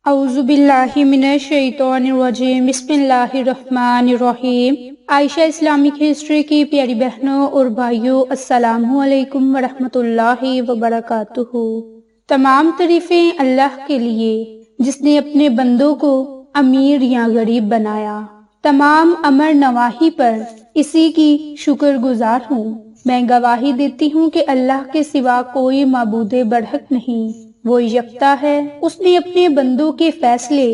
اعوذ باللہ من الشیطان الرجیم، بسم اللہ الرحمن الرحیم۔ عائشہ اسلامک ہسٹری کی پیاری بہنوں اور بھائیوں، السلام علیکم ورحمۃ اللہ وبرکاتہ۔ تمام تعریفیں اللہ کے لیے جس نے اپنے بندوں کو امیر یا غریب بنایا۔ تمام امر نواہی پر اسی کی شکر گزار ہوں۔ میں گواہی دیتی ہوں کہ اللہ کے سوا کوئی معبود برحق نہیں، وہ یکتا ہے۔ اس نے اپنے بندوں کے فیصلے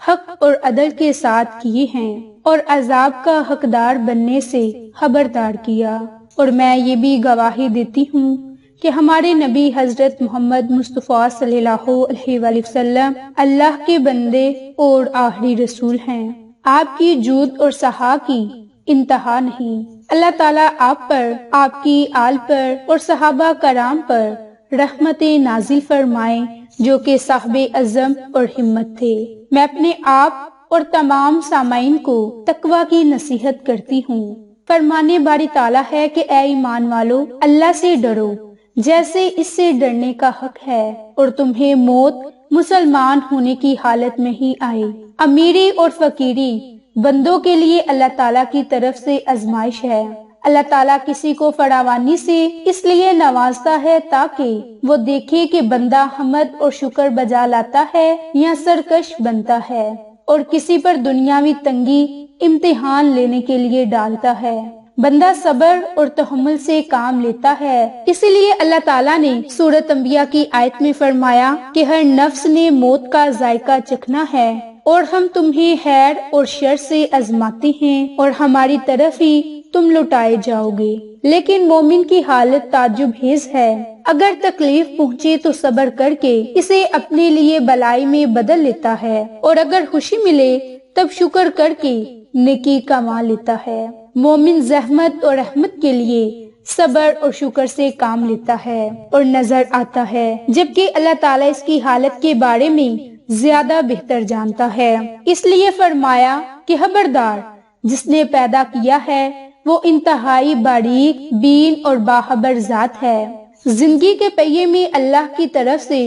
حق اور عدل کے ساتھ کیے ہیں اور عذاب کا حقدار بننے سے خبردار کیا۔ اور میں یہ بھی گواہی دیتی ہوں کہ ہمارے نبی حضرت محمد مصطفیٰ صلی اللہ علیہ وآلہ وسلم اللہ کے بندے اور آخری رسول ہیں۔ آپ کی جود اور سخا کی انتہا نہیں۔ اللہ تعالیٰ آپ پر، آپ کی آل پر اور صحابہ کرام پر رحمت نازل فرمائے جو کہ صاحب عزم اور ہمت تھے۔ میں اپنے آپ اور تمام سامعین کو تقوی کی نصیحت کرتی ہوں۔ فرمانے باری تعالیٰ ہے کہ اے ایمان والو، اللہ سے ڈرو جیسے اس سے ڈرنے کا حق ہے، اور تمہیں موت مسلمان ہونے کی حالت میں ہی آئے۔ امیری اور فقیری بندوں کے لیے اللہ تعالیٰ کی طرف سے آزمائش ہے۔ اللہ تعالیٰ کسی کو فراوانی سے اس لیے نوازتا ہے تاکہ وہ دیکھے کہ بندہ حمد اور شکر بجا لاتا ہے یا سرکش بنتا ہے، اور کسی پر دنیاوی تنگی امتحان لینے کے لیے ڈالتا ہے۔ بندہ صبر اور تحمل سے کام لیتا ہے۔ اسی لیے اللہ تعالیٰ نے سورۃ انبیاء کی آیت میں فرمایا کہ ہر نفس نے موت کا ذائقہ چکھنا ہے، اور ہم تمہیں خیر اور شر سے آزماتے ہیں، اور ہماری طرف ہی تم لوٹائے جاؤ گے۔ لیکن مومن کی حالت تعجب خیز ہے۔ اگر تکلیف پہنچے تو صبر کر کے اسے اپنے لیے بلائی میں بدل لیتا ہے، اور اگر خوشی ملے تب شکر کر کے نیکی کما لیتا ہے۔ مومن زحمت اور رحمت کے لیے صبر اور شکر سے کام لیتا ہے اور نظر آتا ہے، جبکہ اللہ تعالیٰ اس کی حالت کے بارے میں زیادہ بہتر جانتا ہے۔ اس لیے فرمایا کہ خبردار، جس نے پیدا کیا ہے وہ انتہائی باریک بین اور باخبر ذات ہے۔ زندگی کے پہیے میں اللہ کی طرف سے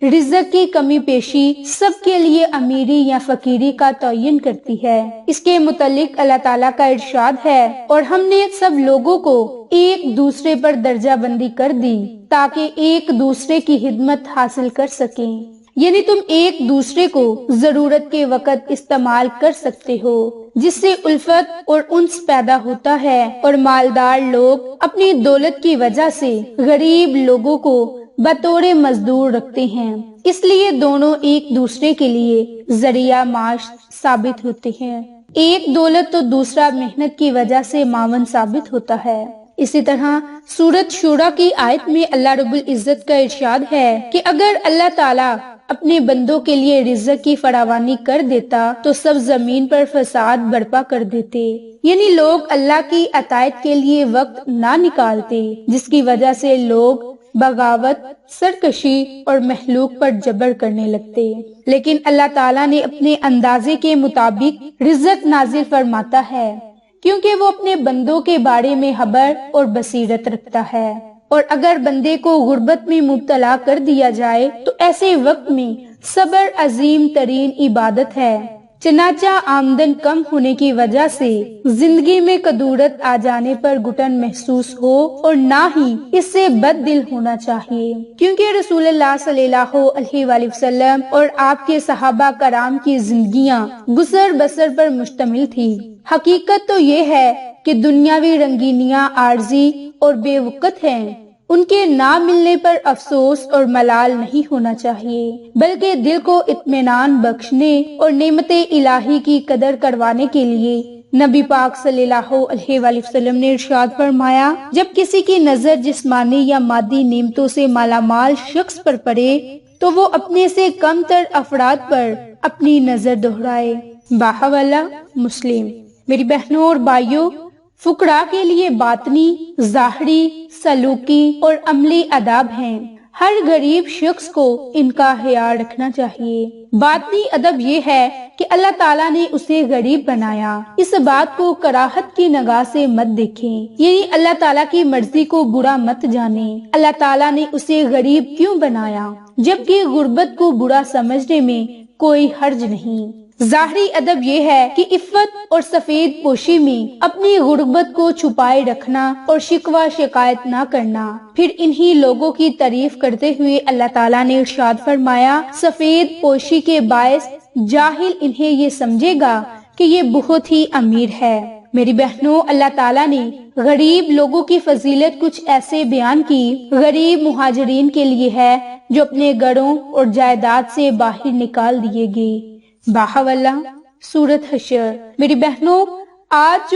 رزق کی کمی پیشی سب کے لیے امیری یا فقیری کا تعین کرتی ہے۔ اس کے متعلق اللہ تعالیٰ کا ارشاد ہے، اور ہم نے سب لوگوں کو ایک دوسرے پر درجہ بندی کر دی تاکہ ایک دوسرے کی خدمت حاصل کر سکیں، یعنی تم ایک دوسرے کو ضرورت کے وقت استعمال کر سکتے ہو، جس سے الفت اور انس پیدا ہوتا ہے، اور مالدار لوگ اپنی دولت کی وجہ سے غریب لوگوں کو بطور مزدور رکھتے ہیں۔ اس لیے دونوں ایک دوسرے کے لیے ذریعہ معاش ثابت ہوتے ہیں۔ ایک دولت تو دوسرا محنت کی وجہ سے معاون ثابت ہوتا ہے۔ اسی طرح سورۃ شورى کی آیت میں اللہ رب العزت کا ارشاد ہے کہ اگر اللہ تعالیٰ اپنے بندوں کے لیے رزق کی فراوانی کر دیتا تو سب زمین پر فساد برپا کر دیتے، یعنی لوگ اللہ کی اطاعت کے لیے وقت نہ نکالتے، جس کی وجہ سے لوگ بغاوت، سرکشی اور مخلوق پر جبر کرنے لگتے۔ لیکن اللہ تعالیٰ نے اپنے اندازے کے مطابق رزق نازل فرماتا ہے، کیونکہ وہ اپنے بندوں کے بارے میں خبر اور بصیرت رکھتا ہے۔ اور اگر بندے کو غربت میں مبتلا کر دیا جائے تو ایسے وقت میں صبر عظیم ترین عبادت ہے۔ چنانچہ آمدن کم ہونے کی وجہ سے زندگی میں کدورت آ جانے پر گھٹن محسوس ہو، اور نہ ہی اس سے بد دل ہونا چاہیے، کیونکہ رسول اللہ صلی اللہ علیہ وآلہ وسلم اور آپ کے صحابہ کرام کی زندگیاں گزر بسر پر مشتمل تھی۔ حقیقت تو یہ ہے کہ دنیاوی رنگینیاں عارضی اور بے وقت ہیں، ان کے نہ ملنے پر افسوس اور ملال نہیں ہونا چاہیے، بلکہ دل کو اطمینان بخشنے اور نعمت الہی کی قدر کروانے کے لیے نبی پاک صلی اللہ علیہ وآلہ وسلم نے ارشاد فرمایا، جب کسی کی نظر جسمانی یا مادی نعمتوں سے مالا مال شخص پر پڑے تو وہ اپنے سے کم تر افراد پر اپنی نظر دہرائے۔ باحوالہ مسلم۔ میری بہنوں اور بھائیوں، فقراء کے لیے باطنی، ظاہری، سلوکی اور عملی آداب ہیں۔ ہر غریب شخص کو ان کا خیال رکھنا چاہیے۔ باطنی ادب یہ ہے کہ اللہ تعالیٰ نے اسے غریب بنایا، اس بات کو کراہت کی نگاہ سے مت دیکھیں، یعنی اللہ تعالیٰ کی مرضی کو برا مت جانیں۔ اللہ تعالیٰ نے اسے غریب کیوں بنایا، جبکہ غربت کو برا سمجھنے میں کوئی حرج نہیں۔ ظاہری ادب یہ ہے کہ عفت اور سفید پوشی میں اپنی غربت کو چھپائے رکھنا اور شکوہ شکایت نہ کرنا۔ پھر انہی لوگوں کی تعریف کرتے ہوئے اللہ تعالیٰ نے ارشاد فرمایا، سفید پوشی کے باعث جاہل انہیں یہ سمجھے گا کہ یہ بہت ہی امیر ہے۔ میری بہنوں، اللہ تعالیٰ نے غریب لوگوں کی فضیلت کچھ ایسے بیان کی۔ غریب مہاجرین کے لیے ہے جو اپنے گھروں اور جائیداد سے باہر نکال دیے گئے۔ باحولہ سورۃ حشر۔ میری بہنوں، آج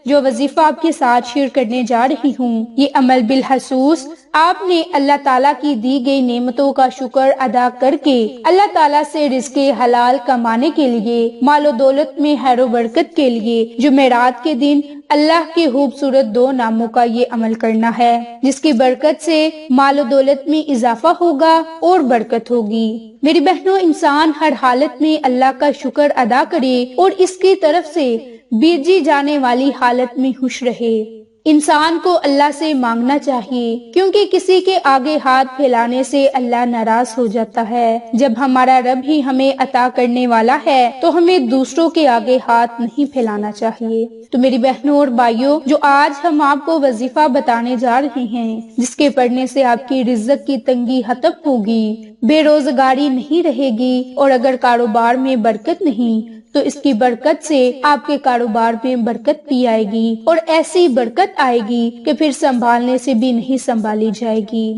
جو وظیفہ آپ کے ساتھ شیئر کرنے جا رہی ہوں، یہ عمل بالخصوص آپ نے اللہ تعالیٰ کی دی گئی نعمتوں کا شکر ادا کر کے اللہ تعالیٰ سے رزق حلال کمانے کے لیے، مال و دولت میں خیر و برکت کے لیے جمعرات کے دن اللہ کے خوبصورت 2 ناموں کا یہ عمل کرنا ہے، جس کی برکت سے مال و دولت میں اضافہ ہوگا اور برکت ہوگی۔ میری بہنوں، انسان ہر حالت میں اللہ کا شکر ادا کرے اور اس کی طرف سے بھیجی جانے والی حالت میں خوش رہے۔ انسان کو اللہ سے مانگنا چاہیے، کیونکہ کسی کے آگے ہاتھ پھیلانے سے اللہ ناراض ہو جاتا ہے۔ جب ہمارا رب ہی ہمیں عطا کرنے والا ہے تو ہمیں دوسروں کے آگے ہاتھ نہیں پھیلانا چاہیے۔ تو میری بہنوں اور بھائیوں، جو آج ہم آپ کو وظیفہ بتانے جا رہے ہیں، جس کے پڑھنے سے آپ کی رزق کی تنگی ختم ہوگی، بے روزگاری نہیں رہے گی، اور اگر کاروبار میں برکت نہیں تو اس کی برکت سے آپ کے کاروبار میں برکت بھی آئے گی، اور ایسی برکت آئے گی کہ پھر سنبھالنے سے بھی نہیں سنبھالی جائے گی۔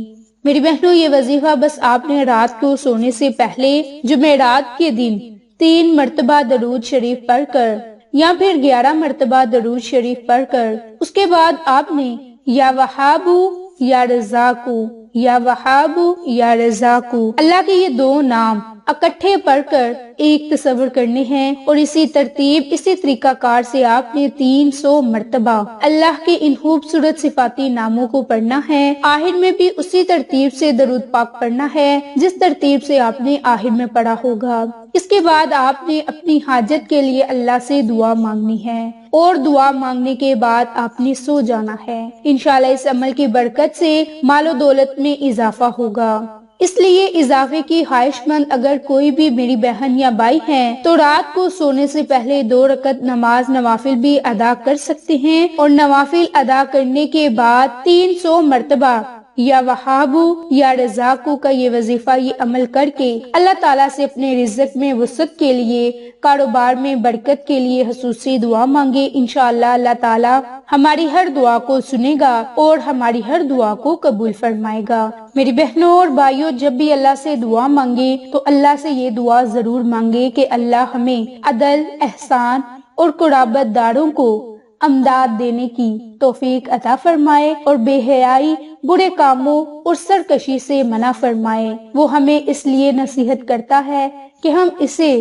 میری بہنوں، یہ وظیفہ بس آپ نے رات کو سونے سے پہلے جمعرات کے دن 3 مرتبہ درود شریف پڑھ کر یا پھر 11 مرتبہ درود شریف پڑھ کر اس کے بعد آپ نے یا وہابو یا رزاقو، یا وہابو یا رزاقو، اللہ کے یہ 2 نام اکٹھے پڑھ کر ایک تصور کرنے ہیں، اور اسی ترتیب اسی طریقہ کار سے آپ نے 300 مرتبہ اللہ کے ان خوبصورت صفاتی ناموں کو پڑھنا ہے۔ آخر میں بھی اسی ترتیب سے درود پاک پڑھنا ہے جس ترتیب سے آپ نے آخر میں پڑھا ہوگا۔ اس کے بعد آپ نے اپنی حاجت کے لیے اللہ سے دعا مانگنی ہے، اور دعا مانگنے کے بعد آپ نے سو جانا ہے۔ انشاءاللہ اس عمل کی برکت سے مال و دولت میں اضافہ ہوگا۔ اس لیے اضافے کی خواہش مند اگر کوئی بھی میری بہن یا بھائی ہیں تو رات کو سونے سے پہلے 2 رکعت نماز نوافل بھی ادا کر سکتے ہیں، اور نوافل ادا کرنے کے بعد 300 مرتبہ یا وہابو یا رزاقو کا یہ وظیفہ، یہ عمل کر کے اللہ تعالیٰ سے اپنے رزق میں وسعت کے لیے، کاروبار میں برکت کے لیے خصوصی دعا مانگے۔ انشاءاللہ اللہ تعالیٰ ہماری ہر دعا کو سنے گا اور ہماری ہر دعا کو قبول فرمائے گا۔ میری بہنوں اور بھائیوں، جب بھی اللہ سے دعا مانگے تو اللہ سے یہ دعا ضرور مانگے کہ اللہ ہمیں عدل، احسان اور قرابت داروں کو امداد دینے کی توفیق عطا فرمائے، اور بے حیائی، برے کاموں اور سرکشی سے منع فرمائے۔ وہ ہمیں اس لیے نصیحت کرتا ہے کہ ہم اسے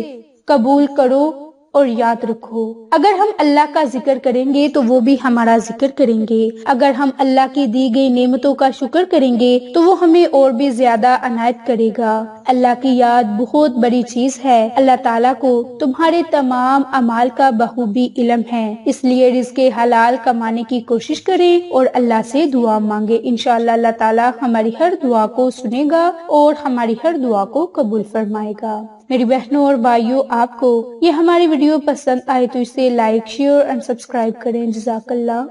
قبول کرو اور یاد رکھو۔ اگر ہم اللہ کا ذکر کریں گے تو وہ بھی ہمارا ذکر کریں گے، اگر ہم اللہ کی دی گئی نعمتوں کا شکر کریں گے تو وہ ہمیں اور بھی زیادہ عنایت کرے گا۔ اللہ کی یاد بہت بڑی چیز ہے۔ اللہ تعالیٰ کو تمہارے تمام اعمال کا بخوبی علم ہے، اس لیے رزق حلال کمانے کی کوشش کریں اور اللہ سے دعا مانگے۔ انشاءاللہ اللہ تعالیٰ ہماری ہر دعا کو سنے گا اور ہماری ہر دعا کو قبول فرمائے گا۔ میری بہنوں اور بھائیوں، آپ کو یہ ہماری ویڈیو پسند آئے تو اسے لائک، شیئر اور سبسکرائب کریں۔ جزاک اللہ۔